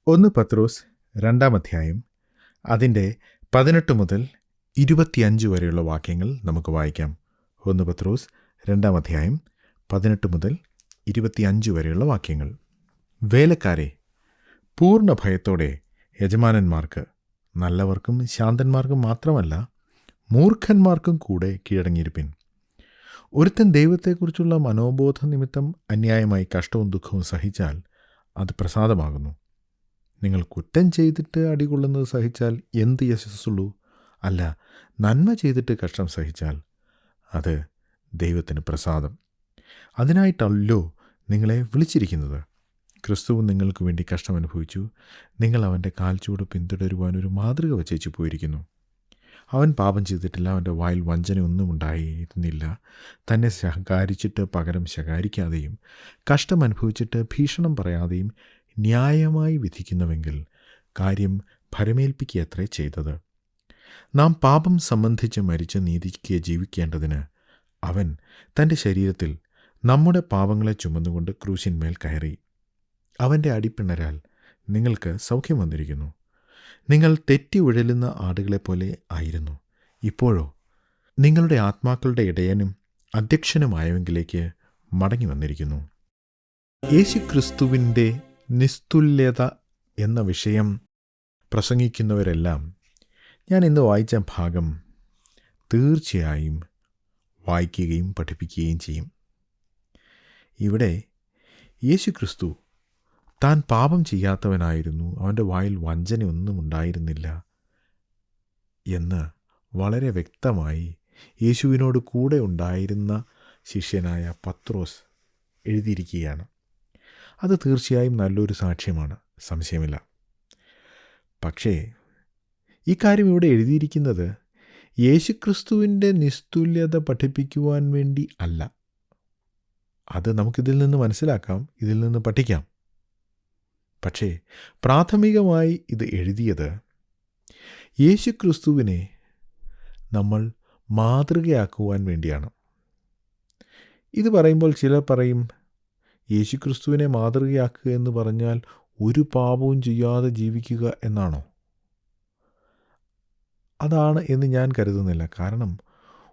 1 പത്രോസ് 2 അധ്യായം അതിൻ്റെ 18 മുതൽ 25 വരെയുള്ള വാക്യങ്ങൾ നമുക്ക് വായിക്കാം. 1 പത്രോസ് 2 അധ്യായം 18 മുതൽ 25 വരെയുള്ള വാക്യങ്ങൾ. വേലക്കാരെ, പൂർണ്ണ ഭയത്തോടെ യജമാനന്മാർക്ക്, നല്ലവർക്കും ശാന്തന്മാർക്കും മാത്രമല്ല മൂർഖന്മാർക്കും കൂടെ കീഴടങ്ങിയിരിപ്പിൻ. ഒരുത്തൻ ദൈവത്തെക്കുറിച്ചുള്ള മനോബോധ നിമിത്തം അന്യായമായി കഷ്ടവും ദുഃഖവും സഹിച്ചാൽ അത് പ്രസാദമാകുന്നു. നിങ്ങൾ കുറ്റം ചെയ്തിട്ട് അടികൊള്ളുന്നത് സഹിച്ചാൽ എന്ത് യശസ്സുള്ളൂ? അല്ല, നന്മ ചെയ്തിട്ട് കഷ്ടം സഹിച്ചാൽ അത് ദൈവത്തിന് പ്രസാദം. അതിനായിട്ടല്ലോ നിങ്ങളെ വിളിച്ചിരിക്കുന്നത്. ക്രിസ്തുവും നിങ്ങൾക്ക് വേണ്ടി കഷ്ടം അനുഭവിച്ചു. നിങ്ങൾ അവൻ്റെ കാൽച്ചുവട് പിന്തുടരുവാൻ ഒരു മാതൃക വച്ചേച്ചു പോയിരിക്കുന്നു. അവൻ പാപം ചെയ്തിട്ടില്ല, അവൻ്റെ വായിൽ വഞ്ചനയൊന്നും ഉണ്ടായിരുന്നില്ല. തന്നെ ശകാരിച്ചിട്ട് പകരം ശകാരിക്കാതെയും കഷ്ടം അനുഭവിച്ചിട്ട് ഭീഷണം പറയാതെയും ന്യായമായി വിധിക്കുന്നുവെങ്കിൽ കാര്യം ഭരമേൽപ്പിക്കുകയത്രേ ചെയ്തത്. നാം പാപം സംബന്ധിച്ച് മരിച്ച് നീതിക്ക് ജീവിക്കേണ്ടതിന് അവൻ തൻ്റെ ശരീരത്തിൽ നമ്മുടെ പാപങ്ങളെ ചുമന്നുകൊണ്ട് ക്രൂശിന്മേൽ കയറി. അവൻ്റെ അടിപ്പിണരാൽ നിങ്ങൾക്ക് സൗഖ്യം വന്നിരിക്കുന്നു. നിങ്ങൾ തെറ്റി ഉഴലുന്ന ആടുകളെപ്പോലെ ആയിരുന്നു. ഇപ്പോഴോ നിങ്ങളുടെ ആത്മാക്കളുടെ ഇടയനും അധ്യക്ഷനുമായവങ്കിലേക്ക് മടങ്ങി വന്നിരിക്കുന്നു. യേശുക്രിസ്തുവിൻ്റെ നിസ്തുല്യത എന്ന വിഷയം പ്രസംഗിക്കുന്നവരെല്ലാം ഞാൻ ഇന്ന് വായിച്ച ഭാഗം തീർച്ചയായും വായിക്കുകയും പഠിപ്പിക്കുകയും ചെയ്യും. ഇവിടെ യേശുക്രിസ്തു താൻ പാപം ചെയ്യാത്തവനായിരുന്നു, അവൻ്റെ വായിൽ വഞ്ചനയൊന്നും ഉണ്ടായിരുന്നില്ല എന്ന് വളരെ വ്യക്തമായി യേശുവിനോട് കൂടെ ഉണ്ടായിരുന്ന ശിഷ്യനായ പത്രോസ് എഴുതിയിരിക്കുകയാണ്. അത് തീർച്ചയായും നല്ലൊരു സാക്ഷ്യമാണ്, സംശയമില്ല. പക്ഷേ ഈ കാര്യം ഇവിടെ എഴുതിയിരിക്കുന്നത് യേശുക്രിസ്തുവിൻ്റെ നിസ്തുല്യത പഠിപ്പിക്കുവാൻ വേണ്ടി അല്ല. അത് നമുക്കിതിൽ നിന്ന് മനസ്സിലാക്കാം, ഇതിൽ നിന്ന് പഠിക്കാം. പക്ഷേ പ്രാഥമികമായി ഇത് എഴുതിയത് യേശുക്രിസ്തുവിനെ നമ്മൾ മാതൃകയാക്കുവാൻ വേണ്ടിയാണ്. ഇത് പറയുമ്പോൾ ചിലർ പറയും, യേശുക്രിസ്തുവിനെ മാതൃകയാക്കുക എന്ന് പറഞ്ഞാൽ ഒരു പാപവും ചെയ്യാതെ ജീവിക്കുക എന്നാണോ? അതാണ് എന്ന് ഞാൻ കരുതുന്നില്ല. കാരണം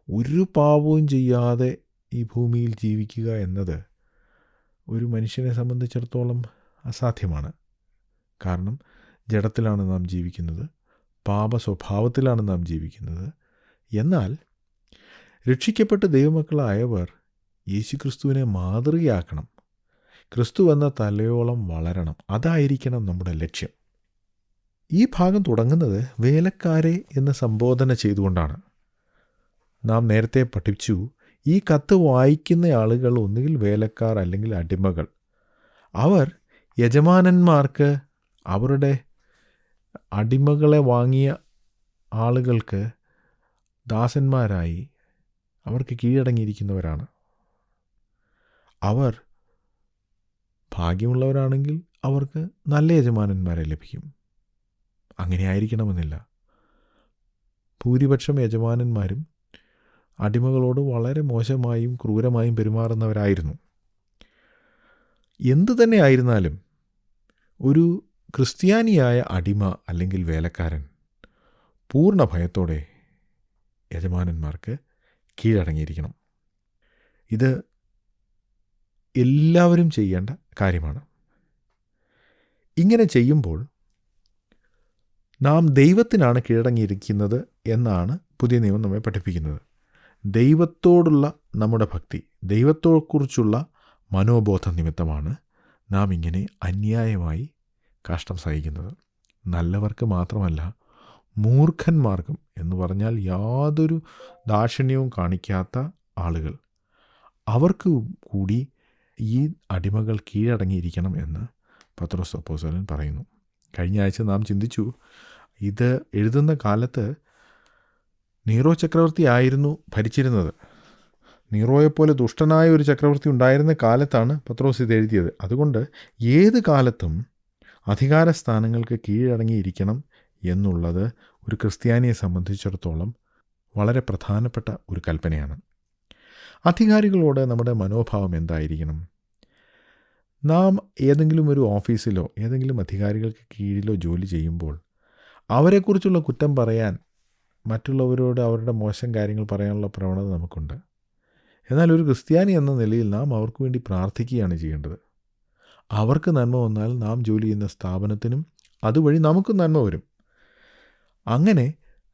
ഒരു പാപവും ചെയ്യാതെ ഈ ഭൂമിയിൽ ജീവിക്കുക എന്നത് ഒരു മനുഷ്യനെ സംബന്ധിച്ചിടത്തോളം അസാധ്യമാണ്. കാരണം ജഡത്തിലാണ് നാം ജീവിക്കുന്നത്, പാപ സ്വഭാവത്തിലാണ് നാം ജീവിക്കുന്നത്. എന്നാൽ രക്ഷിക്കപ്പെട്ട ദൈവമക്കളായവർ യേശുക്രിസ്തുവിനെ മാതൃകയാക്കണം. ക്രിസ്തു എന്ന തലയോളം വളരണം. അതായിരിക്കണം നമ്മുടെ ലക്ഷ്യം. ഈ ഭാഗം തുടങ്ങുന്നത് വേലക്കാരെ എന്ന് സംബോധന ചെയ്തുകൊണ്ടാണ്. നാം നേരത്തെ പഠിച്ചു, ഈ കത്ത് വായിക്കുന്ന ആളുകൾ ഒന്നുകിൽ വേലക്കാർ അല്ലെങ്കിൽ അടിമകൾ. അവർ യജമാനന്മാർക്ക്, അവരുടെ അടിമകളെ വാങ്ങിയ ആളുകൾക്ക് ദാസന്മാരായി അവർക്ക് കീഴടങ്ങിയിരിക്കുന്നവരാണ്. അവർ ഭാഗ്യമുള്ളവരാണെങ്കിൽ അവർക്ക് നല്ല യജമാനന്മാരെ ലഭിക്കും. അങ്ങനെ ആയിരിക്കണമെന്നില്ല. ഭൂരിപക്ഷം യജമാനന്മാരും അടിമകളോട് വളരെ മോശമായും ക്രൂരമായും പെരുമാറുന്നവരായിരുന്നു. എന്തു തന്നെ ആയിരുന്നാലും ഒരു ക്രിസ്ത്യാനിയായ അടിമ അല്ലെങ്കിൽ വേലക്കാരൻ പൂർണ്ണ ഭയത്തോടെ യജമാനന്മാർക്ക് കീഴടങ്ങിയിരിക്കണം. ഇത് എല്ലാവരും ചെയ്യേണ്ട കാര്യമാണ്. ഇങ്ങനെ ചെയ്യുമ്പോൾ നാം ദൈവത്തിനാണ് കീഴടങ്ങിയിരിക്കുന്നത് എന്നാണ് പുതിയ നിയമം നമ്മെ പഠിപ്പിക്കുന്നത്. ദൈവത്തോടുള്ള നമ്മുടെ ഭക്തി, ദൈവത്തെക്കുറിച്ചുള്ള മനോബോധ നിമിത്തമാണ് നാം ഇങ്ങനെ അന്യായമായി കഷ്ടം സഹിക്കുന്നത്. നല്ലവർക്ക് മാത്രമല്ല, മൂർഖന്മാർക്കും എന്ന് പറഞ്ഞാൽ യാതൊരു ദാക്ഷിണ്യവും കാണിക്കാത്ത ആളുകൾ, അവർക്ക് കൂടി ഈ അടിമകൾ കീഴടങ്ങിയിരിക്കണം എന്ന് പത്രോസ് അപ്പോസ്തലൻ പറയുന്നു. കഴിഞ്ഞ ആഴ്ച നാം ചിന്തിച്ചു, ഇത് എഴുതുന്ന കാലത്ത് നീറോ ചക്രവർത്തി ആയിരുന്നു ഭരിച്ചിരുന്നത്. നീറോയെപ്പോലെ ദുഷ്ടനായ ഒരു ചക്രവർത്തി ഉണ്ടായിരുന്ന കാലത്താണ് പത്രോസ് ഇത് എഴുതിയത്. അതുകൊണ്ട് ഏത് കാലത്തും അധികാര സ്ഥാനങ്ങൾക്ക് കീഴടങ്ങിയിരിക്കണം എന്നുള്ളത് ഒരു ക്രിസ്ത്യാനിയെ സംബന്ധിച്ചിടത്തോളം വളരെ പ്രധാനപ്പെട്ട ഒരു കൽപ്പനയാണ്. അധികാരികളോട് നമ്മുടെ മനോഭാവം എന്തായിരിക്കണം? നാം ഏതെങ്കിലും ഒരു ഓഫീസിലോ ഏതെങ്കിലും അധികാരികൾക്ക് കീഴിലോ ജോലി ചെയ്യുമ്പോൾ അവരെക്കുറിച്ചുള്ള കുറ്റം പറയാൻ, മറ്റുള്ളവരോട് അവരുടെ മോശം കാര്യങ്ങൾ പറയാനുള്ള പ്രവണത നമുക്കുണ്ട്. എന്നാൽ ഒരു ക്രിസ്ത്യാനി എന്ന നിലയിൽ നാം അവർക്ക് വേണ്ടി പ്രാർത്ഥിക്കുകയാണ് ചെയ്യേണ്ടത്. അവർക്ക് നന്മ വന്നാൽ നാം ജോലി ചെയ്യുന്ന സ്ഥാപനത്തിനും അതുവഴി നമുക്കും നന്മ വരും. അങ്ങനെ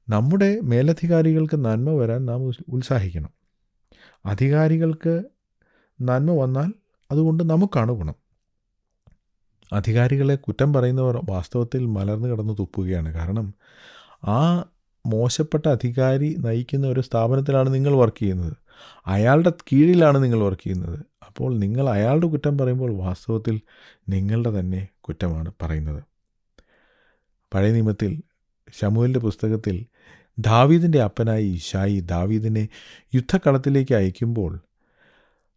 നമ്മുടെ മേലധികാരികൾക്ക് നന്മ വരാൻ നാം ഉത്സാഹിക്കണം. അധികാരികൾക്ക് നന്മ വന്നാൽ അതുകൊണ്ട് നമുക്കാണ് ഗുണം. അധികാരികളെ കുറ്റം പറയുന്നവർ വാസ്തവത്തിൽ മലർന്നു കിടന്ന് തുപ്പുകയാണ്. കാരണം ആ മോശപ്പെട്ട അധികാരി നയിക്കുന്ന ഒരു സ്ഥാപനത്തിലാണ് നിങ്ങൾ വർക്ക് ചെയ്യുന്നത്, അയാളുടെ കീഴിലാണ് നിങ്ങൾ വർക്ക് ചെയ്യുന്നത്. അപ്പോൾ നിങ്ങൾ അയാളുടെ കുറ്റം പറയുമ്പോൾ വാസ്തവത്തിൽ നിങ്ങളുടെ തന്നെ കുറ്റമാണ് പറയുന്നത്. പഴയ നിയമത്തിൽ ശമൂവേലിൻ്റെ പുസ്തകത്തിൽ ദാവീദിൻ്റെ അപ്പനായി യിശ്ശായി ദാവീദിനെ യുദ്ധക്കളത്തിലേക്ക് അയക്കുമ്പോൾ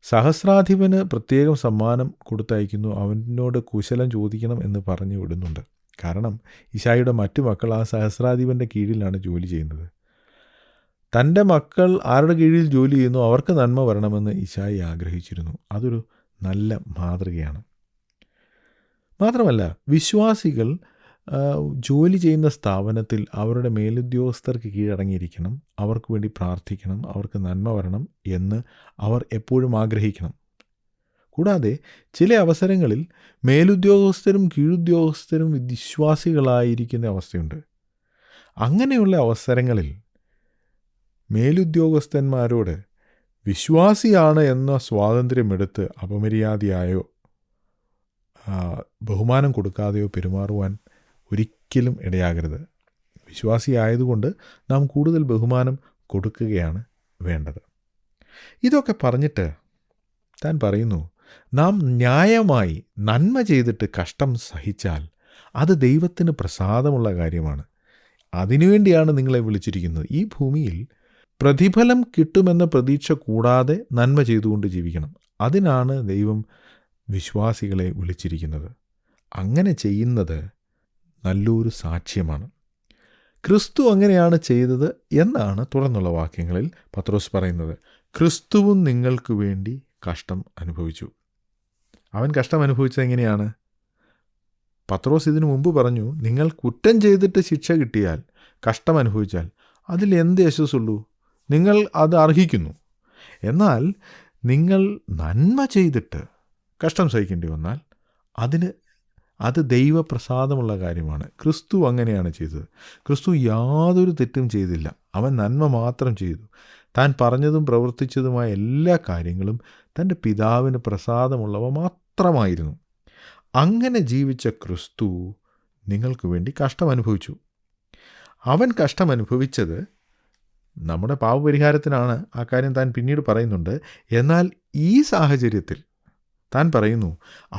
സഹസ്രാധിപന് പ്രത്യേകം സമ്മാനം കൊടുത്തയക്കുന്നു. അവനോട് കുശലം ചോദിക്കണം എന്ന് പറഞ്ഞു വിടുന്നുണ്ട്. കാരണം യിശ്ശായിയുടെ മറ്റു മക്കൾ ആ സഹസ്രാധിപൻ്റെ കീഴിലാണ് ജോലി ചെയ്യുന്നത്. തൻ്റെ മക്കൾ ആരുടെ കീഴിൽ ജോലി ചെയ്യുന്നു അവർക്ക് നന്മ വരണമെന്ന് യിശ്ശായി ആഗ്രഹിച്ചിരുന്നു. അതൊരു നല്ല മാതൃകയാണ്. മാത്രമല്ല, വിശ്വാസികൾ ജോലി ചെയ്യുന്ന സ്ഥാപനത്തിൽ അവരുടെ മേലുദ്യോഗസ്ഥർക്ക് കീഴടങ്ങിയിരിക്കണം, അവർക്ക് വേണ്ടി പ്രാർത്ഥിക്കണം, അവർക്ക് നന്മ വരണം എന്ന് അവർ എപ്പോഴും ആഗ്രഹിക്കണം. കൂടാതെ ചില അവസരങ്ങളിൽ മേലുദ്യോഗസ്ഥരും കീഴുദ്യോഗസ്ഥരും വിശ്വാസികളായിരിക്കുന്ന അവസ്ഥയുണ്ട്. അങ്ങനെയുള്ള അവസരങ്ങളിൽ മേലുദ്യോഗസ്ഥന്മാരോട് വിശ്വാസിയാണ് എന്ന സ്വാതന്ത്ര്യമെടുത്ത് അപമര്യാദയായോ ബഹുമാനം കൊടുക്കാതെയോ പെരുമാറുവാൻ ഒരിക്കലും ഇടയാകരുത്. വിശ്വാസിയായതുകൊണ്ട് നാം കൂടുതൽ ബഹുമാനം കൊടുക്കുകയാണ് വേണ്ടത്. ഇതൊക്കെ പറഞ്ഞിട്ട് താൻ പറയുന്നു, നാം ന്യായമായി നന്മ ചെയ്തിട്ട് കഷ്ടം സഹിച്ചാൽ അത് ദൈവത്തിന് പ്രസാദമുള്ള കാര്യമാണ്. അതിനുവേണ്ടിയാണ് നിങ്ങളെ വിളിച്ചിരിക്കുന്നത്. ഈ ഭൂമിയിൽ പ്രതിഫലം കിട്ടുമെന്ന പ്രതീക്ഷ കൂടാതെ നന്മ ചെയ്തുകൊണ്ട് ജീവിക്കണം. അതിനാണ് ദൈവം വിശ്വാസികളെ വിളിച്ചിരിക്കുന്നത്. അങ്ങനെ ചെയ്യുന്നത് നല്ലൊരു സാക്ഷ്യമാണ്. ക്രിസ്തു അങ്ങനെയാണ് ചെയ്തത് എന്നാണ് തുടർന്നുള്ള വാക്യങ്ങളിൽ പത്രോസ് പറയുന്നത്. ക്രിസ്തുവും നിങ്ങൾക്ക് വേണ്ടി കഷ്ടം അനുഭവിച്ചു. അവൻ കഷ്ടം അനുഭവിച്ചത് എങ്ങനെയാണ്? പത്രോസ് ഇതിനു മുമ്പ് പറഞ്ഞു, നിങ്ങൾ കുറ്റം ചെയ്തിട്ട് ശിക്ഷ കിട്ടിയാൽ, കഷ്ടം അനുഭവിച്ചാൽ അതിൽ എന്ത് യശസ്സുള്ളൂ? നിങ്ങൾ അത് അർഹിക്കുന്നു. എന്നാൽ നിങ്ങൾ നന്മ ചെയ്തിട്ട് കഷ്ടം സഹിക്കേണ്ടി വന്നാൽ അത് ദൈവപ്രസാദമുള്ള കാര്യമാണ്. ക്രിസ്തു അങ്ങനെയാണ് ചെയ്തത്. ക്രിസ്തു യാതൊരു തെറ്റും ചെയ്തില്ല. അവൻ നന്മ മാത്രം ചെയ്തു. താൻ പറഞ്ഞതും പ്രവർത്തിച്ചതുമായ എല്ലാ കാര്യങ്ങളും തൻ്റെ പിതാവിന് പ്രസാദമുള്ളവ മാത്രമായിരുന്നു. അങ്ങനെ ജീവിച്ച ക്രിസ്തു നിങ്ങൾക്ക് വേണ്ടി കഷ്ടം അനുഭവിച്ചു. അവൻ കഷ്ടം അനുഭവിച്ചത് നമ്മുടെ പാപപരിഹാരത്തിനാണ്. ആ കാര്യം താൻ പിന്നീട് പറയുന്നുണ്ട്. എന്നാൽ ഈ സാഹചര്യത്തിൽ താൻ പറയുന്നു,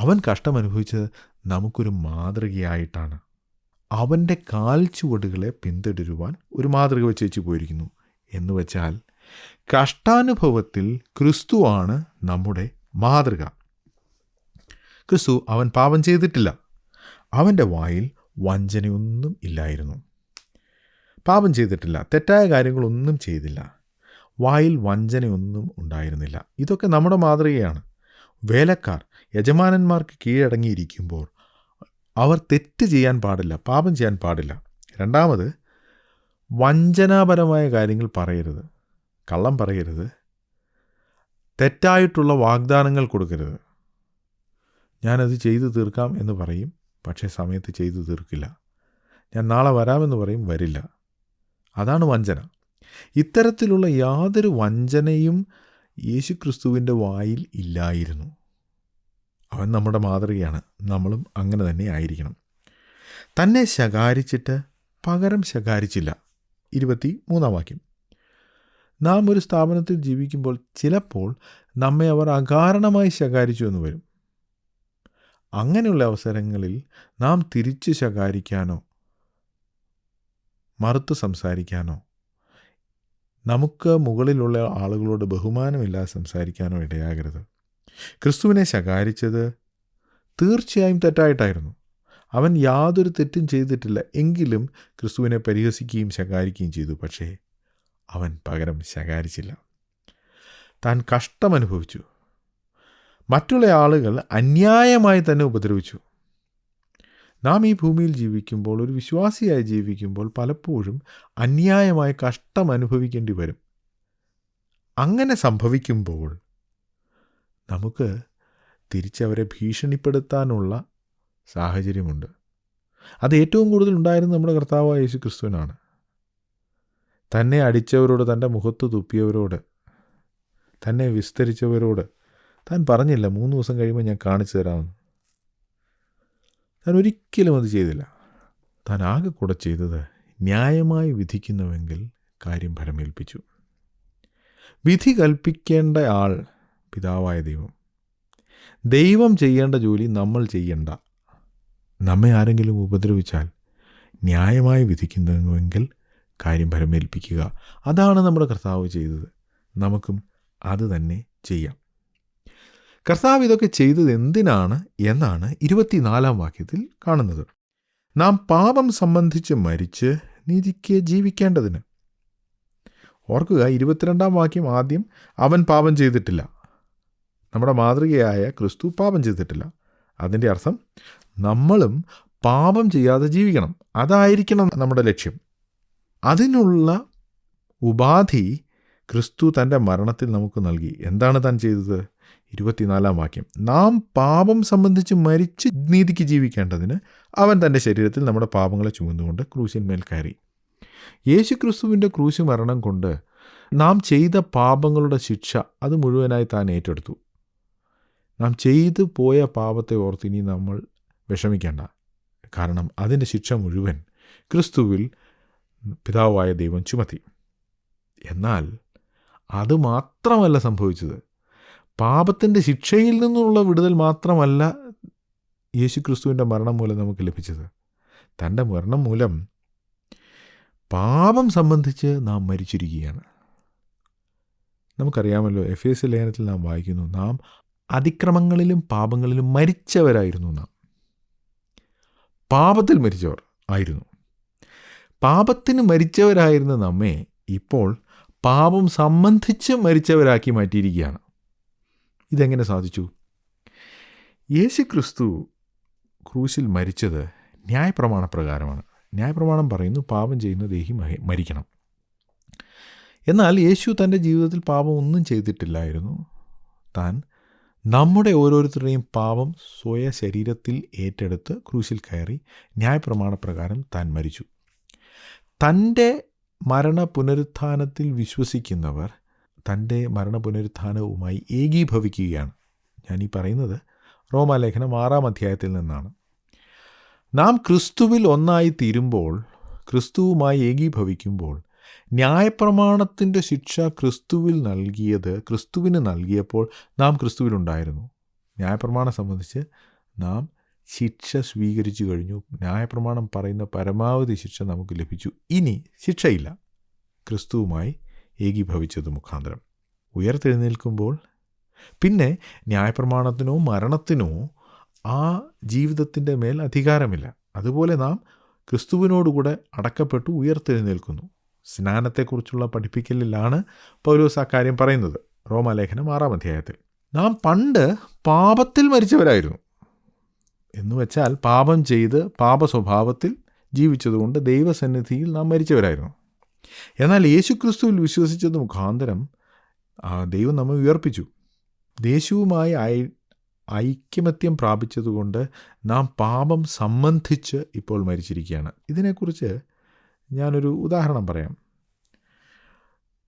അവൻ കഷ്ടം അനുഭവിച്ചത് നമുക്കൊരു മാതൃകയായിട്ടാണ്. അവൻ്റെ കാൽച്ചുവടുകളെ പിന്തുടരുവാൻ ഒരു മാതൃക വെച്ച് പോയിരിക്കുന്നു. എന്ന് വെച്ചാൽ കഷ്ടാനുഭവത്തിൽ ക്രിസ്തുവാണ് നമ്മുടെ മാതൃക. ക്രിസ്തു അവൻ പാപം ചെയ്തിട്ടില്ല. അവൻ്റെ വായിൽ വഞ്ചനയൊന്നും ഇല്ലായിരുന്നു. പാപം ചെയ്തിട്ടില്ല, തെറ്റായ കാര്യങ്ങളൊന്നും ചെയ്തില്ല, വായിൽ വഞ്ചനയൊന്നും ഉണ്ടായിരുന്നില്ല. ഇതൊക്കെ നമ്മുടെ മാതൃകയാണ്. വേലക്കാർ യജമാനന്മാർക്ക് കീഴടങ്ങിയിരിക്കുമ്പോൾ അവർ തെറ്റ് ചെയ്യാൻ പാടില്ല, പാപം ചെയ്യാൻ പാടില്ല. രണ്ടാമത്, വഞ്ചനാപരമായ കാര്യങ്ങൾ പറയരുത്, കള്ളം പറയരുത്, തെറ്റായിട്ടുള്ള വാഗ്ദാനങ്ങൾ കൊടുക്കരുത്. ഞാനത് ചെയ്തു തീർക്കാം എന്ന് പറയും, പക്ഷേ സമയത്ത് ചെയ്തു തീർക്കില്ല. ഞാൻ നാളെ വരാമെന്ന് പറയും, വരില്ല. അതാണ് വഞ്ചന. ഇത്തരത്തിലുള്ള യാതൊരു വഞ്ചനയും യേശുക്രിസ്തുവിൻ്റെ വായിൽ ഇല്ലായിരുന്നു. അവൻ നമ്മുടെ മാതൃകയാണ്. നമ്മളും അങ്ങനെ തന്നെ ആയിരിക്കണം. തന്നെ ശകാരിച്ചിട്ട് പകരം ശകാരിച്ചില്ല. 23 വാക്യം. നാം ഒരു സ്ഥാപനത്തിൽ ജീവിക്കുമ്പോൾ ചിലപ്പോൾ നമ്മെ അവർ അകാരണമായി ശകാരിച്ചു എന്ന് വരും. അങ്ങനെയുള്ള അവസരങ്ങളിൽ നാം തിരിച്ച് ശകാരിക്കാനോ മറുത്ത് സംസാരിക്കാനോ നമുക്ക് മുകളിലുള്ള ആളുകളോട് ബഹുമാനമില്ലാതെ സംസാരിക്കാനോ ഇടയാകരുത്. ക്രിസ്തുവിനെ ശകാരിച്ചത് തീർച്ചയായും തെറ്റായിട്ടായിരുന്നു. അവൻ യാതൊരു തെറ്റും ചെയ്തിട്ടില്ല. എങ്കിലും ക്രിസ്തുവിനെ പരിഹസിക്കുകയും ശകാരിക്കുകയും ചെയ്തു. പക്ഷേ അവൻ പകരം ശകാരിച്ചില്ല. താൻ കഷ്ടമനുഭവിച്ചു. മറ്റുള്ള ആളുകൾ അന്യായമായി തന്നെ ഉപദ്രവിച്ചു. നാം ഈ ഭൂമിയിൽ ജീവിക്കുമ്പോൾ, ഒരു വിശ്വാസിയായി ജീവിക്കുമ്പോൾ പലപ്പോഴും അന്യായമായ കഷ്ടം അനുഭവിക്കേണ്ടി വരും. അങ്ങനെ സംഭവിക്കുമ്പോൾ നമുക്ക് തിരിച്ചവരെ ഭീഷണിപ്പെടുത്താനുള്ള സാഹചര്യമുണ്ട്. അത് ഏറ്റവും കൂടുതൽ ഉണ്ടായിരുന്നത് നമ്മുടെ കർത്താവായ യേശു ക്രിസ്തുവിനാണ്. തന്നെ അടിച്ചവരോട്, തൻ്റെ മുഖത്ത് തുപ്പിയവരോട്, തന്നെ വിസ്തരിച്ചവരോട് താൻ പറഞ്ഞില്ല 3 ദിവസം കഴിയുമ്പോൾ ഞാൻ കാണിച്ചു തരാമെന്ന്. താൻ ഒരിക്കലും അത് ചെയ്തില്ല. താൻ ആകെ കൂടെ ചെയ്തത് ന്യായമായി വിധിക്കുന്നുവെങ്കിൽ കാര്യം ഫലമേൽപ്പിച്ചു. വിധി കൽപ്പിക്കേണ്ട ആൾ പിതാവായ ദൈവം. ദൈവം ചെയ്യേണ്ട ജോലി നമ്മൾ ചെയ്യണ്ട. നമ്മെ ആരെങ്കിലും ഉപദ്രവിച്ചാൽ ന്യായമായി വിധിക്കുന്നുവെങ്കിൽ കാര്യം ഫലമേൽപ്പിക്കുക. അതാണ് നമ്മുടെ കർത്താവ് ചെയ്തത്. നമുക്കും അത് തന്നെ ചെയ്യാം. കർത്താവ് ഇതൊക്കെ ചെയ്തത് എന്തിനാണ് എന്നാണ് 24-ാം വാക്യത്തിൽ കാണുന്നത്. നാം പാപം സംബന്ധിച്ച് മരിച്ച് നീതിക്ക് ജീവിക്കേണ്ടതിന്. ഓർക്കുക, 22-ാം വാക്യം ആദ്യം അവൻ പാപം ചെയ്തിട്ടില്ല. നമ്മുടെ മാതൃകയായ ക്രിസ്തു പാപം ചെയ്തിട്ടില്ല. അതിൻ്റെ അർത്ഥം നമ്മളും പാപം ചെയ്യാതെ ജീവിക്കണം. അതായിരിക്കണം നമ്മുടെ ലക്ഷ്യം. അതിനുള്ള ഉപാധി ക്രിസ്തു തൻ്റെ മരണത്തിൽ നമുക്ക് നൽകി. എന്താണ് താൻ ചെയ്തത്? 24-ാം വാക്യം, നാം പാപം സംബന്ധിച്ച് മരിച്ച് നീതിക്ക് ജീവിക്കേണ്ടതിന് അവൻ തൻ്റെ ശരീരത്തിൽ നമ്മുടെ പാപങ്ങളെ ചുമന്നുകൊണ്ട് ക്രൂശിന്മേൽ കയറി. യേശു ക്രിസ്തുവിൻ്റെ ക്രൂശ് മരണം കൊണ്ട് നാം ചെയ്ത പാപങ്ങളുടെ ശിക്ഷ അത് മുഴുവനായി താൻ ഏറ്റെടുത്തു. നാം ചെയ്തു പോയ പാപത്തെ ഓർത്ത് ഇനി നമ്മൾ വിഷമിക്കേണ്ട. കാരണം അതിൻ്റെ ശിക്ഷ മുഴുവൻ ക്രിസ്തുവിൽ പിതാവായ ദൈവം ചുമത്തി. എന്നാൽ അതുമാത്രമല്ല സംഭവിച്ചത്. പാപത്തിൻ്റെ ശിക്ഷയിൽ നിന്നുള്ള വിടുതൽ മാത്രമല്ല യേശു ക്രിസ്തുവിൻ്റെ മരണം മൂലം നമുക്ക് ലഭിച്ചത്. തൻ്റെ മരണം മൂലം പാപം സംബന്ധിച്ച് നാം മരിച്ചിരിക്കുകയാണ്. നമുക്കറിയാമല്ലോ, എഫേസ്യ ലേഖനത്തിൽ നാം വായിക്കുന്നു, നാം അതിക്രമങ്ങളിലും പാപങ്ങളിലും മരിച്ചവരായിരുന്നു. നാം പാപത്തിൽ മരിച്ചവർ ആയിരുന്നു. പാപത്തിന് മരിച്ചവരായിരുന്ന നമ്മെ ഇപ്പോൾ പാപം സംബന്ധിച്ച് മരിച്ചവരാക്കി മാറ്റിയിരിക്കുകയാണ്. ഇതെങ്ങനെ സാധിച്ചു? യേശു ക്രിസ്തു ക്രൂശിൽ മരിച്ചത് ന്യായപ്രമാണ പ്രകാരമാണ്. ന്യായപ്രമാണം പറയുന്നു പാപം ചെയ്യുന്ന ദേഹി മരിക്കണം. എന്നാൽ യേശു തൻ്റെ ജീവിതത്തിൽ പാപം ഒന്നും ചെയ്തിട്ടില്ലായിരുന്നു. താൻ നമ്മുടെ ഓരോരുത്തരുടെയും പാപം സ്വയ ശരീരത്തിൽ ഏറ്റെടുത്ത് ക്രൂശിൽ കയറി ന്യായപ്രമാണപ്രകാരം താൻ മരിച്ചു. തൻ്റെ മരണ പുനരുത്ഥാനത്തിൽ വിശ്വസിക്കുന്നവർ തൻ്റെ മരണ പുനരുത്ഥാനവുമായി ഏകീഭവിക്കുകയാണ്. ഞാനീ പറയുന്നത് റോമാലേഖനം 6-ാം അധ്യായത്തിൽ നിന്നാണ്. നാം ക്രിസ്തുവിൽ ഒന്നായി തീരുമ്പോൾ, ക്രിസ്തുവുമായി ഏകീഭവിക്കുമ്പോൾ, ന്യായപ്രമാണത്തിൻ്റെ ശിക്ഷ ക്രിസ്തുവിന് നൽകിയപ്പോൾ നാം ക്രിസ്തുവിലുണ്ടായിരുന്നു. ന്യായപ്രമാണം സംബന്ധിച്ച് നാം ശിക്ഷ സ്വീകരിച്ചു കഴിഞ്ഞു. ന്യായപ്രമാണം പറയുന്ന പരമാവധി ശിക്ഷ നമുക്ക് ലഭിച്ചു. ഇനി ശിക്ഷയില്ല. ക്രിസ്തുവുമായി ഏകീഭവിച്ചത് മുഖാന്തരം ഉയർത്തെഴുന്നേൽക്കുമ്പോൾ പിന്നെ ന്യായപ്രമാണത്തിനോ മരണത്തിനോ ആ ജീവിതത്തിൻ്റെ മേൽ അധികാരമില്ല. അതുപോലെ നാം ക്രിസ്തുവിനോടുകൂടെ അടക്കപ്പെട്ടു ഉയർത്തെഴുന്നേൽക്കുന്നു. സ്നാനത്തെക്കുറിച്ചുള്ള പഠിപ്പിക്കലിലാണ് പൗലോസ് ആ കാര്യം പറയുന്നത്. റോമാലേഖനം 6-ാം അധ്യായത്തിൽ നാം പണ്ട് പാപത്തിൽ മരിച്ചവരായിരുന്നു. എന്നുവെച്ചാൽ പാപം ചെയ്ത് പാപസ്വഭാവത്തിൽ ജീവിച്ചതുകൊണ്ട് ദൈവസന്നിധിയിൽ നാം മരിച്ചവരായിരുന്നു. എന്നാൽ യേശു ക്രിസ്തുവിൽ വിശ്വസിച്ചത് മുഖാന്തരം ദൈവം നമ്മെ ഉയർപ്പിച്ചു. യേശുവുമായി ഐക്യമത്യം പ്രാപിച്ചതുകൊണ്ട് നാം പാപം സംബന്ധിച്ച് ഇപ്പോൾ മരിച്ചിരിക്കുകയാണ്. ഇതിനെക്കുറിച്ച് ഞാനൊരു ഉദാഹരണം പറയാം.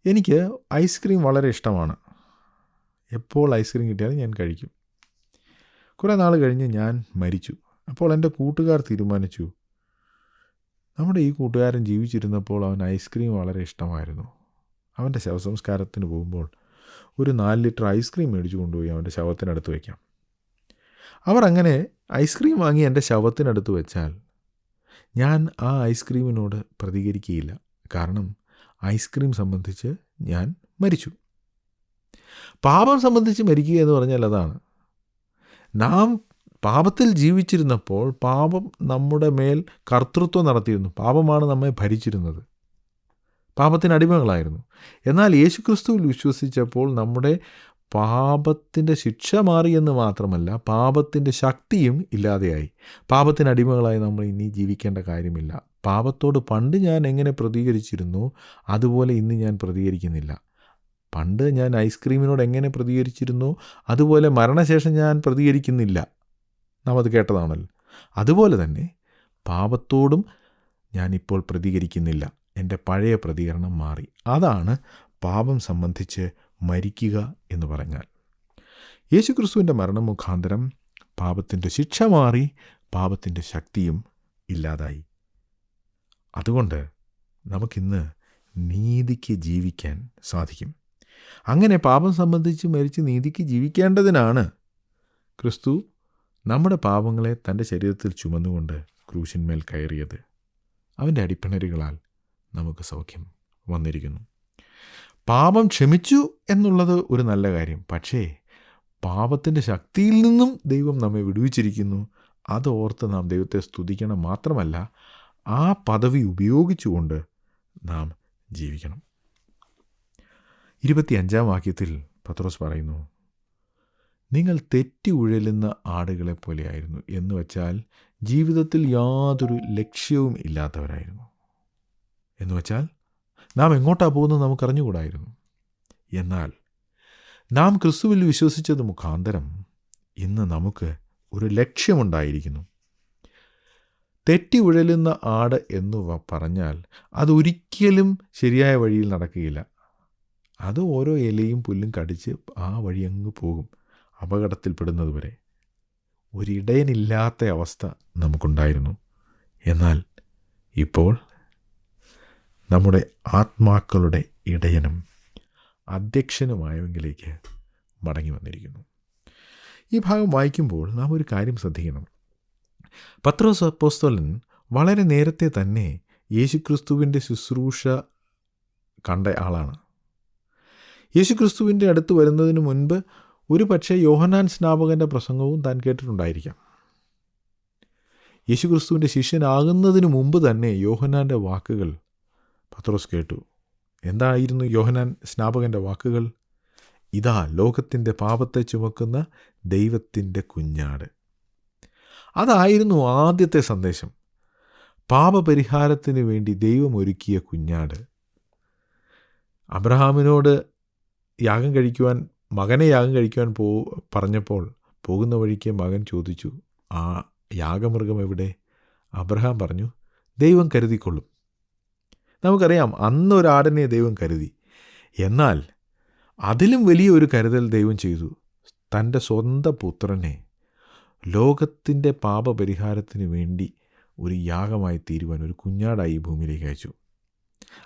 എനിക്ക് ഐസ്ക്രീം വളരെ ഇഷ്ടമാണ്. എപ്പോൾ ഐസ്ക്രീം കിട്ടിയാലും ഞാൻ കഴിക്കും. കുറേ നാൾ കഴിഞ്ഞ് ഞാൻ മരിച്ചു. അപ്പോൾ എൻ്റെ കൂട്ടുകാർ തീരുമാനിച്ചു, നമ്മുടെ ഈ കൂട്ടുകാരൻ ജീവിച്ചിരുന്നപ്പോൾ അവൻ ഐസ്ക്രീം വളരെ ഇഷ്ടമായിരുന്നു. അവൻ്റെ ശവസംസ്കാരത്തിന് പോകുമ്പോൾ ഒരു 4 ലിറ്റർ ഐസ്ക്രീം മേടിച്ചു കൊണ്ടുപോയി അവൻ്റെ ശവത്തിനടുത്ത് വയ്ക്കാം. അവർ അങ്ങനെ ഐസ്ക്രീം വാങ്ങി എൻ്റെ ശവത്തിനടുത്ത് വെച്ചാൽ ഞാൻ ആ ഐസ്ക്രീമിനോട് പ്രതികരിക്കുകയില്ല. കാരണം ഐസ്ക്രീം സംബന്ധിച്ച് ഞാൻ മരിച്ചു. പാപം സംബന്ധിച്ച് മരിക്കുക എന്ന് പറഞ്ഞാൽ അതാണ്. നാം പാപത്തിൽ ജീവിച്ചിരുന്നപ്പോൾ പാപം നമ്മുടെ മേൽ കർത്തൃത്വം നടത്തിയിരുന്നു. പാപമാണ് നമ്മെ ഭരിച്ചിരുന്നത്. പാപത്തിന് അടിമകളായിരുന്നു. എന്നാൽ യേശുക്രിസ്തുവിൽ വിശ്വസിച്ചപ്പോൾ നമ്മുടെ പാപത്തിൻ്റെ ശിക്ഷ മാറിയെന്ന് മാത്രമല്ല, പാപത്തിൻ്റെ ശക്തിയും ഇല്ലാതെയായി. പാപത്തിന് അടിമകളായി നമ്മൾ ഇനി ജീവിക്കേണ്ട കാര്യമില്ല. പാപത്തോട് പണ്ട് ഞാൻ എങ്ങനെ പ്രതികരിച്ചിരുന്നു അതുപോലെ ഇന്ന് ഞാൻ പ്രതികരിക്കുന്നില്ല. പണ്ട് ഞാൻ ഐസ്ക്രീമിനോട് എങ്ങനെ പ്രതികരിച്ചിരുന്നു അതുപോലെ മരണശേഷം ഞാൻ പ്രതികരിക്കുന്നില്ല. നാം അത് കേട്ടതാണല്ലോ. അതുപോലെ തന്നെ പാപത്തോടും ഞാനിപ്പോൾ പ്രതികരിക്കുന്നില്ല. എൻ്റെ പഴയ പ്രതികരണം മാറി. അതാണ് പാപം സംബന്ധിച്ച് മരിക്കുക എന്ന് പറഞ്ഞാൽ. യേശുക്രിസ്തുവിൻ്റെ മരണം മുഖാന്തരം പാപത്തിൻ്റെ ശിക്ഷ മാറി, പാപത്തിൻ്റെ ശക്തിയും ഇല്ലാതായി. അതുകൊണ്ട് നമുക്കിന്ന് നീതിക്ക് ജീവിക്കാൻ സാധിക്കും. അങ്ങനെ പാപം സംബന്ധിച്ച് മരിച്ച് നീതിക്ക് ജീവിക്കേണ്ടതിനാണ് ക്രിസ്തു നമ്മുടെ പാപങ്ങളെ തൻ്റെ ശരീരത്തിൽ ചുമന്നുകൊണ്ട് ക്രൂശിന്മേൽ കയറിയത്. അവൻ്റെ അടിപ്പിണരുകളാൽ നമുക്ക് സൗഖ്യം വന്നിരിക്കുന്നു. പാപം ക്ഷമിച്ചു എന്നുള്ളത് ഒരു നല്ല കാര്യം. പക്ഷേ പാപത്തിൻ്റെ ശക്തിയിൽ നിന്നും ദൈവം നമ്മെ വിടുവിച്ചിരിക്കുന്നു. അതോർത്ത് നാം ദൈവത്തെ സ്തുതിക്കണം. മാത്രമല്ല, ആ പദവി ഉപയോഗിച്ചുകൊണ്ട് നാം ജീവിക്കണം. 25-ാം വാക്യത്തിൽ പത്രോസ് പറയുന്നു, നിങ്ങൾ തെറ്റി ഉഴലുന്ന ആടുകളെ പോലെയായിരുന്നു. എന്ന് വച്ചാൽ ജീവിതത്തിൽ യാതൊരു ലക്ഷ്യവും ഇല്ലാത്തവരായിരുന്നു. എന്ന് വച്ചാൽ നാം എങ്ങോട്ടാണ് പോകുന്നത് നമുക്കറിഞ്ഞുകൂടായിരുന്നു. എന്നാൽ നാം ക്രിസ്തുവിൽ വിശ്വസിച്ചത് മുഖാന്തരം ഇന്ന് നമുക്ക് ഒരു ലക്ഷ്യമുണ്ടായിരിക്കുന്നു. തെറ്റി ഉഴലുന്ന ആട് എന്ന് പറഞ്ഞാൽ അതൊരിക്കലും ശരിയായ വഴിയിൽ നടക്കുകയില്ല. അത് ഓരോ ഇലയും പുല്ലും കടിച്ച് ആ വഴി അങ്ങ് പോകും, അപകടത്തിൽപ്പെടുന്നത് വരെ. ഒരിടയനില്ലാത്ത അവസ്ഥ നമുക്കുണ്ടായിരുന്നു. എന്നാൽ ഇപ്പോൾ നമ്മുടെ ആത്മാക്കളുടെ ഇടയനും അധ്യക്ഷനുമായവങ്കിലേക്ക് മടങ്ങി വന്നിരിക്കുന്നു. ഈ ഭാഗം വായിക്കുമ്പോൾ നാം ഒരു കാര്യം ശ്രദ്ധിക്കണം. പത്രോസ് അപ്പോസ്തലൻ വളരെ നേരത്തെ തന്നെ യേശുക്രിസ്തുവിൻ്റെ ശുശ്രൂഷ കണ്ട ആളാണ്. യേശുക്രിസ്തുവിൻ്റെ അടുത്ത് വരുന്നതിന് മുൻപ് ഒരു പക്ഷേ യോഹന്നാൻ സ്നാപകൻ്റെ പ്രസംഗവും താൻ കേട്ടിട്ടുണ്ടായിരിക്കാം. യേശുക്രിസ്തുവിൻ്റെ ശിഷ്യനാകുന്നതിന് മുമ്പ് തന്നെ യോഹന്നാൻ്റെ വാക്കുകൾ പത്രോസ് കേട്ടു. എന്തായിരുന്നു യോഹന്നാൻ സ്നാപകൻ്റെ വാക്കുകൾ? ഇതാ ലോകത്തിൻ്റെ പാപത്തെ ചുമക്കുന്ന ദൈവത്തിൻ്റെ കുഞ്ഞാട്. അതായിരുന്നു ആദ്യത്തെ സന്ദേശം. പാപപരിഹാരത്തിന് വേണ്ടി ദൈവം ഒരുക്കിയ കുഞ്ഞാട്. അബ്രഹാമിനോട് മകനെ യാഗം കഴിക്കുവാൻ പറഞ്ഞപ്പോൾ പോകുന്ന വഴിക്ക് മകൻ ചോദിച്ചു, ആ യാഗമൃഗം എവിടെ? അബ്രഹാം പറഞ്ഞു, ദൈവം കരുതിക്കൊള്ളും. നമുക്കറിയാം, അന്നൊരാടിനെ ദൈവം കരുതി. എന്നാൽ അതിലും വലിയൊരു കരുതൽ ദൈവം ചെയ്തു. തൻ്റെ സ്വന്തം പുത്രനെ ലോകത്തിൻ്റെ പാപപരിഹാരത്തിന് വേണ്ടി ഒരു യാഗമായി തീരുവാൻ ഒരു കുഞ്ഞാടായി ഭൂമിയിലേക്ക് അയച്ചു.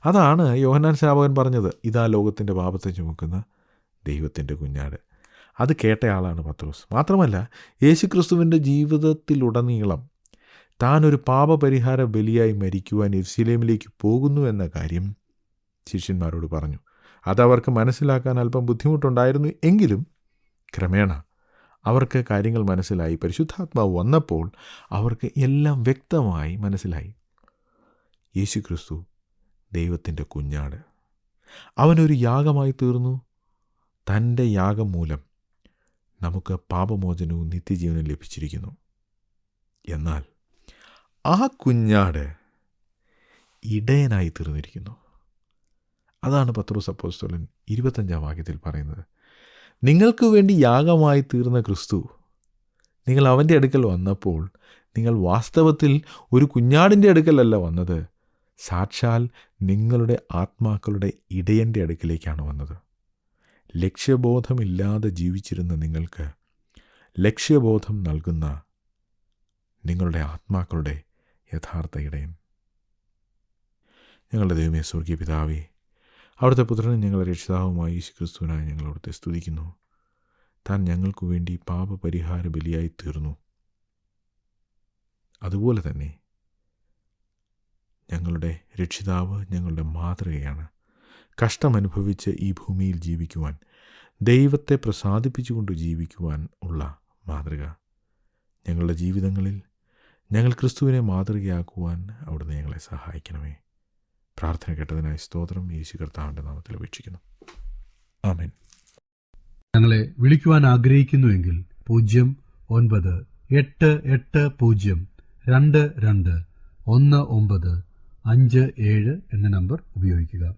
അതാണ് യോഹന്നാൻ സ്നാപകൻ പറഞ്ഞത്, ഇതാ ലോകത്തിൻ്റെ പാപത്തെ ചുമക്കുന്ന ദൈവത്തിൻ്റെ കുഞ്ഞാട്. അത് കേട്ടയാളാണ് പത്രോസ്. മാത്രമല്ല, യേശുക്രിസ്തുവിൻ്റെ ജീവിതത്തിലുടനീളം താൻ ഒരു പാപപരിഹാര ബലിയായി മരിക്കുവാൻ യെരൂശലേമിലേക്ക് പോകുന്നു എന്ന കാര്യം ശിഷ്യന്മാരോട് പറഞ്ഞു. അതവർക്ക് മനസ്സിലാക്കാൻ അല്പം ബുദ്ധിമുട്ടുണ്ടായിരുന്നു. എങ്കിലും ക്രമേണ അവർക്ക് കാര്യങ്ങൾ മനസ്സിലായി. പരിശുദ്ധാത്മാവ് വന്നപ്പോൾ അവർക്ക് എല്ലാം വ്യക്തമായി മനസ്സിലായി. യേശുക്രിസ്തു ദൈവത്തിൻ്റെ കുഞ്ഞാട്. അവനൊരു യാഗമായി തീർന്നു. തൻ്റെ യാഗം മൂലം നമുക്ക് പാപമോചനവും നിത്യജീവനും ലഭിച്ചിരിക്കുന്നു. എന്നാൽ ആ കുഞ്ഞാട് ഇടയനായി തീർന്നിരിക്കുന്നു. അതാണ് പത്രോസ് അപ്പോസ്തലൻ 25-ാം വാക്യത്തിൽ പറയുന്നത്. നിങ്ങൾക്ക് വേണ്ടി യാഗമായി തീർന്ന ക്രിസ്തു, നിങ്ങൾ അവൻ്റെ അടുക്കൽ വന്നപ്പോൾ നിങ്ങൾ വാസ്തവത്തിൽ ഒരു കുഞ്ഞാടിൻ്റെ അടുക്കലല്ല വന്നത്, സാക്ഷാൽ നിങ്ങളുടെ ആത്മാക്കളുടെ ഇടയൻ്റെ അടുക്കിലേക്കാണ് വന്നത്. ലക്ഷ്യബോധമില്ലാതെ ജീവിച്ചിരുന്ന നിങ്ങൾക്ക് ലക്ഷ്യബോധം നൽകുന്ന നിങ്ങളുടെ ആത്മാക്കളുടെ യഥാർത്ഥ ഇടയൻ. ഞങ്ങളുടെ ദൈവമേ, സ്വർഗീയ പിതാവേ, അവിടുത്തെ പുത്രനും ഞങ്ങളുടെ രക്ഷിതാവുമായി യേശുക്രിസ്തുവിനായി ഞങ്ങൾ അവിടുത്തെ സ്തുതിക്കുന്നു. താൻ ഞങ്ങൾക്ക് വേണ്ടി പാപപരിഹാര ബലിയായി തീർന്നു. അതുപോലെ തന്നെ ഞങ്ങളുടെ രക്ഷിതാവ് ഞങ്ങളുടെ മാതൃകയാണ്. കഷ്ടമനുഭവിച്ച് ഈ ഭൂമിയിൽ ജീവിക്കുവാൻ, ദൈവത്തെ പ്രസാദിപ്പിച്ചുകൊണ്ട് ജീവിക്കുവാൻ ഉള്ള മാതൃക. ഞങ്ങളുടെ ജീവിതങ്ങളിൽ ഞങ്ങൾ ക്രിസ്തുവിനെ മാതൃകയാക്കുവാൻ അവിടുന്ന് ഞങ്ങളെ സഹായിക്കണമേ. പ്രാർത്ഥന കേട്ടതിനായി സ്തോത്രം. യേശു കർത്താവിൻ്റെ നാമത്തിൽ അപേക്ഷിക്കുന്നു. ആമേൻ. ഞങ്ങളെ വിളിക്കുവാൻ ആഗ്രഹിക്കുന്നുവെങ്കിൽ 09880221957 എന്ന നമ്പർ ഉപയോഗിക്കുക.